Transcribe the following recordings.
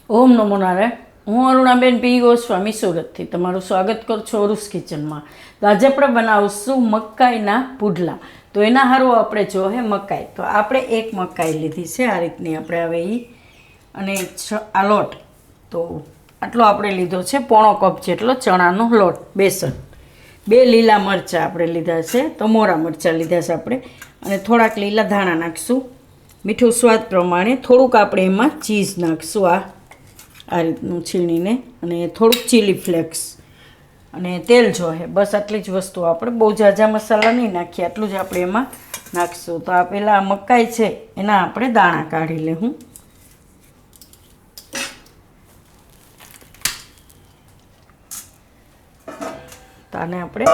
ઓમ નમો નારાયણ. હું અરુણાબેન પી ગોસ્વામી સુરતથી તમારું સ્વાગત કરું છું અરુસ કિચનમાં. તો આજે આપણે બનાવશું મકાઈના પુડલા. તો એના હારું આપણે જોહે મકાઈ. તો આપણે એક મકાઈ લીધી છે આ રીતની આપણે હવે એ, અને આ લોટ તો આટલો આપણે લીધો છે, પોણો કપ જેટલો ચણાનો લોટ, બેસન, 2 લીલા મરચાં આપણે લીધા છે, તો મોરા મરચાં લીધા છે આપણે, અને થોડાક લીલા ધાણા નાખશું, મીઠું સ્વાદ પ્રમાણે, થોડુંક આપણે એમાં ચીઝ નાખશું, આ રીતનું છીણીને, અને થોડુંક ચીલી ફ્લેક્સ, અને તેલ જોહે. બસ આટલી જ વસ્તુ, આપણે બહુ ઝાઝા મસાલા નહીં નાખીએ, આટલું જ આપણે એમાં નાખશું. તો આ પહેલાં મકાઈ છે એના આપણે દાણા કાઢી લેવું. તો આને આપણે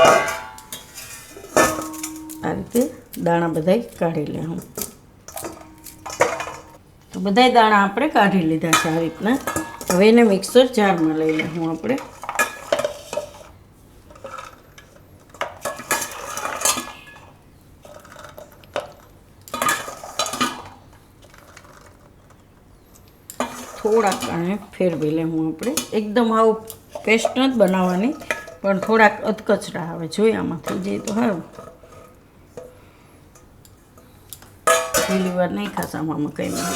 આ રીતે દાણા બધાય કાઢી લેવું. તો બધાય દાણા આપણે કાઢી લીધા છે આ રીતના. હવે એને મિક્સર જારમાં લઈ લેવું આપણે. થોડાક આને ફેરવી લેવું આપણે. એકદમ આવું પેસ્ટ નથી બનાવવાની, પણ થોડાક અધકચરા આવે જોઈએ આમાં થઈ જાય તો સારું. પહેલી વાર નહીં ખાસ આમાં મકાઈમાં,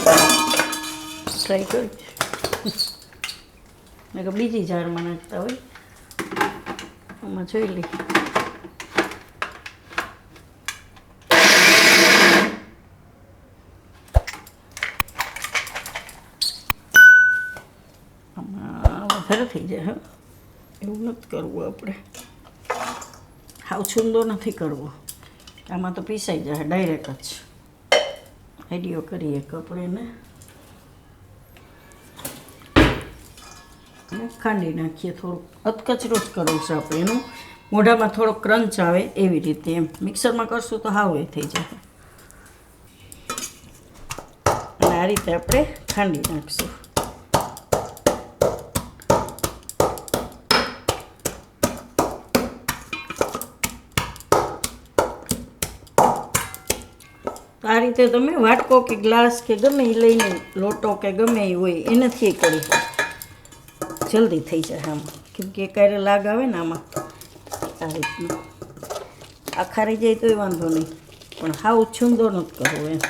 ટ્રાય કરીશ. મેં કહ્યું બીજી જારમાં નાખતા હોય, આમાં જોઈ લઈ. આમાં વધારે થઈ જાય. હા, એવું નથી કરવું આપણે, હાવ છૂંદો નથી કરવો. આમાં તો પીસાઈ જાય ડાયરેક્ટ જ. આઈડિયો કરીએ કે આપણે એને ખાંડી નાખીએ. થોડુંક અધકચરો જ કરવું છે આપણે, એનું મોઢામાં થોડો ક્રંચ આવે એવી રીતે. એમ મિક્સરમાં કરશું તો હાવ એ થઈ જાય. અને આ રીતે આપણે ખાંડી નાખશું. આ રીતે તમે વાટકો કે ગ્લાસ કે ગમે એ લઈને, લોટો કે ગમે એ હોય એનાથી કરી, જલ્દી થઈ જાય આમાં. કેમ કે ક્યારે લાગ આવે ને આમાં, આ રીતનું આખા રહી જાય તોય વાંધો નહીં, પણ હાવ છૂંદો નથી કરવો એમ.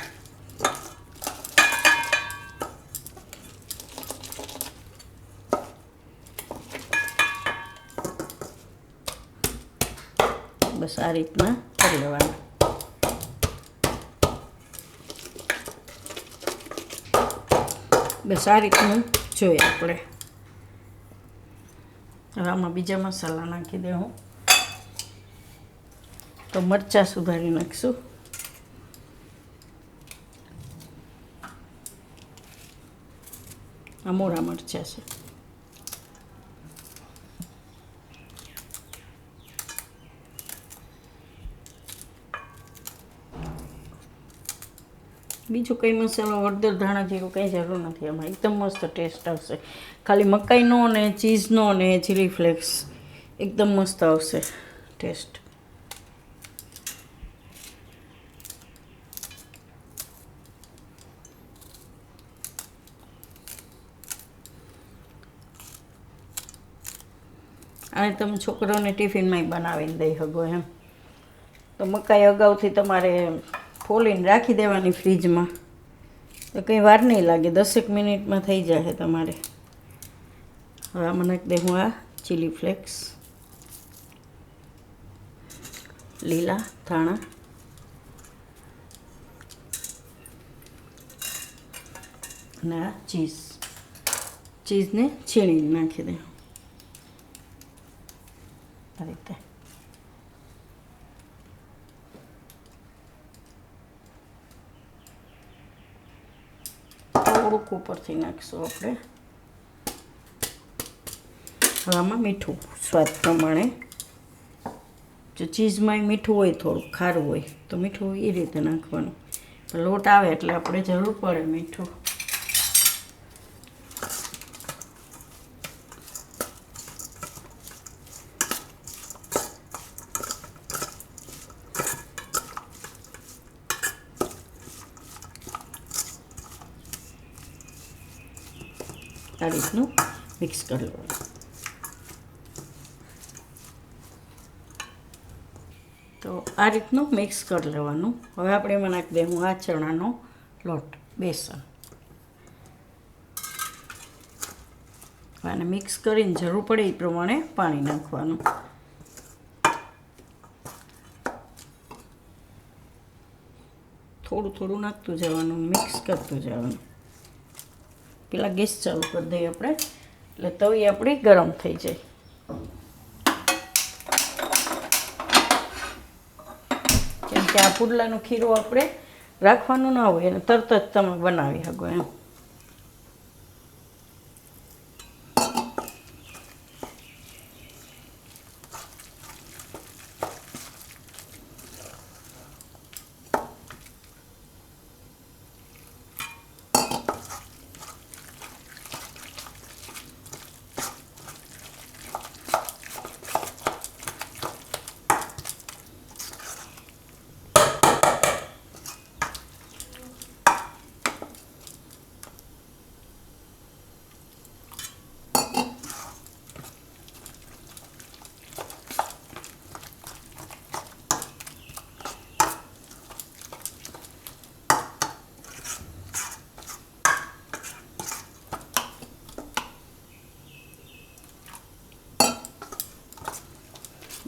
બસ આ રીતના કરી લેવાનું. બસ આ રીતનું જોઈએ આપણે. હવે આમાં બીજા મસાલા નાખી દેવું. તો મરચાં સુધારી નાખીશું. આ મોરા મરચાં છે. બીજું કંઈ મસાલો, હળદર, ધાણા જીરું કંઈ જરૂર નથી આમાં. એકદમ મસ્ત ટેસ્ટ આવશે. ખાલી મકાઈનો ને ચીઝનો ને ચીલી ફ્લેક્સ એકદમ મસ્ત આવશે ટેસ્ટ. અને તમે છોકરાઓને ટિફિનમાં બનાવીને દઈ શકો એમ. તો મકાઈ અગાઉથી તમારે ફોલીને રાખી દેવાની ફ્રીજમાં, તો કંઈ વાર નહીં લાગે, 10 મિનિટમાં થઈ જાય તમારે. હવે આમાં નાખી દે હું આ ચીલી ફ્લેક્સ, લીલા ધાણા, અને આ ચીઝને છીણીને નાખી દે આ રીતે. થોડુંક ઉપરથી નાખીશું આપણે. હવે આમાં મીઠું સ્વાદ પ્રમાણે. જો ચીઝમાં મીઠું હોય, થોડુંક ખારું હોય તો મીઠું એ રીતે નાખવાનું. લોટ આવે એટલે આપણે જરૂર પડે મીઠું. આ રીતનું મિક્સ કરી લેવાનું. તો આ રીતનું મિક્સ કરી લેવાનું. હવે આપણે એમાં નાખી દઈશું આ ચણાનો લોટ, બેસન. અને મિક્સ કરીને જરૂર પડે એ પ્રમાણે પાણી નાખવાનું. થોડું થોડું નાખતું જવાનું, મિક્સ કરતું જવાનું. પેલા ગેસ ચાલુ કરી દઈએ આપણે, એટલે તવી આપણી ગરમ થઈ જાય. કેમ કે આ પુડલાનું ખીરું આપણે રાખવાનું ના હોય, એને તરત જ તમે બનાવી શકો એમ.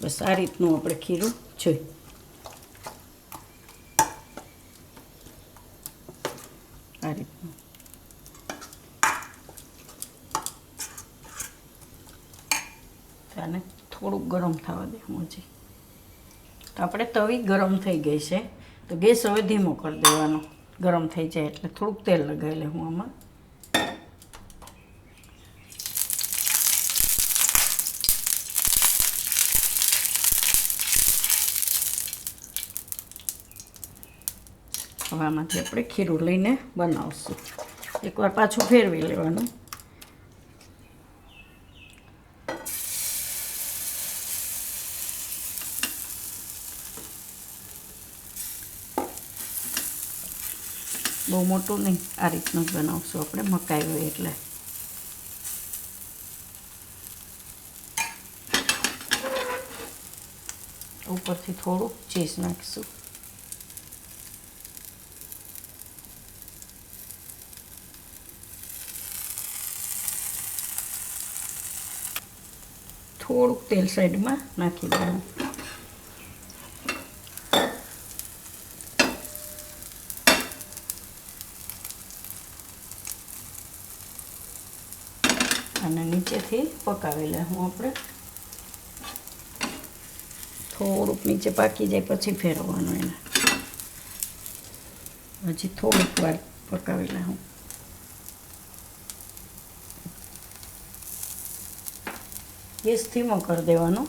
બસ આ રીતનું આપણે ખીરું જોઈએ. આ રીતનું આને થોડુંક ગરમ થવા દે હજી. તો આપણે તવી ગરમ થઈ ગઈ છે, તો ગેસ હવે ધીમો કરી દેવાનો. ગરમ થઈ જાય એટલે થોડુંક તેલ લગાવી લે હું આમાં. હવે આમાંથી આપણે ખીરું લઈને બનાવશું. એકવાર પાછું ફેરવી લેવાનું. બહુ મોટું નહીં, આ રીતનું જ બનાવશું આપણે, મકાઈ હોય એટલે. ઉપરથી થોડું ચીઝ નાખીશું. થોડુંક તેલ સાઈડમાં નાખી દેવાનું. અને નીચેથી પકાવી લેવું આપણે. થોડુંક નીચે પાકી જાય પછી ફેરવવાનું એને. હજી થોડીક વાર પકાવી લેવું. ગેસ ધીમો કરી દેવાનો.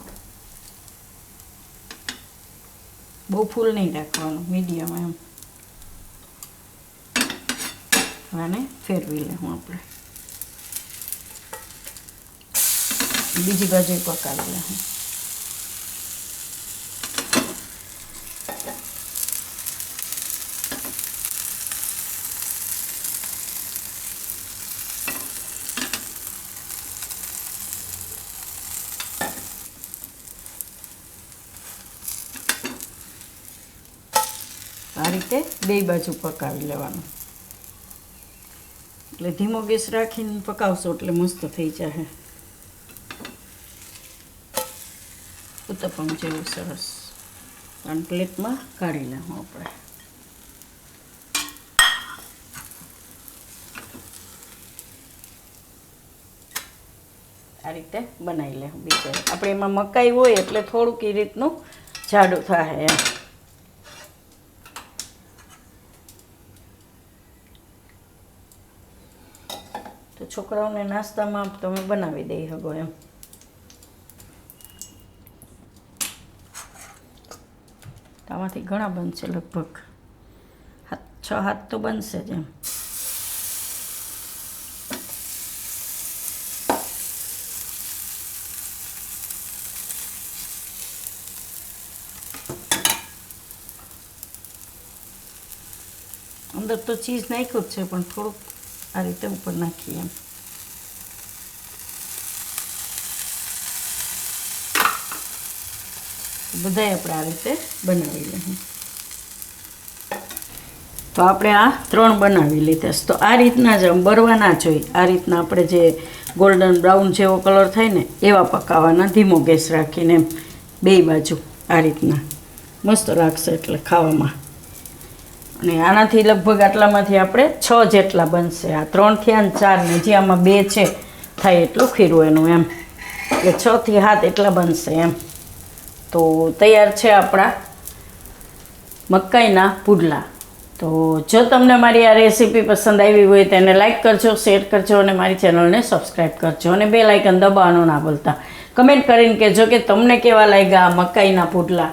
બહુ ફૂલ નહીં રાખવાનું, મીડિયમ એમ. આને ફેરવી લેવું આપણે. બીજી બાજુ પકાવી લેવું. આ રીતે બે બાજુ પકાવી લેવાનું. એટલે ધીમો ગેસ રાખીને પકાવશો એટલે મસ્ત થઈ જશે. ઉત્તપમ જેવું સરસ. અને પ્લેટમાં કાઢી લેવું આપણે. આ રીતે બનાવી લેવું. બીજું આપણે એમાં મકાઈ હોય એટલે થોડુંક એ રીતનું જાડું થાય એમ. તો છોકરાઓને નાસ્તામાં તમે બનાવી દઈ શકો એમ. આમાંથી ઘણા બનશે, લગભગ 6-7 તો બનશે જ એમ. અંદર તો ચીઝ નાખ્યું જ છે, પણ થોડુંક આ રીતે ઉપર નાખીએ એમ. બધાય આપણે આ રીતે બનાવી લઈએ. તો આપણે આ 3 બનાવી લીધા છે. તો આ રીતના જ બરવા ના જોઈએ. આ રીતના આપણે જે ગોલ્ડન બ્રાઉન જેવો કલર થાય ને એવા પકાવવાના, ધીમો ગેસ રાખીને એમ બે બાજુ આ રીતના મસ્ત લાગશે એટલે ખાવામાં. અને આનાથી લગભગ આટલામાંથી આપણે 6 જેટલા બનશે. આ 3 થયા ને 4 ને જે આમાં 2 છે થાય એટલું ખીરું એનું એમ, એટલે 6 થી 7 એટલા બનશે એમ. તો તૈયાર છે આપણા મકાઈના પુડલા. તો જો તમને મારી આ રેસીપી પસંદ આવી હોય તો એને લાઇક કરજો, શેર કરજો અને મારી ચેનલને સબસ્ક્રાઈબ કરજો અને બેલ આઇકન દબાવવાનું ના ભૂલતા. કમેન્ટ કરીને કહેજો કે તમને કેવા લાગ્યા આ મકાઈના પુડલા.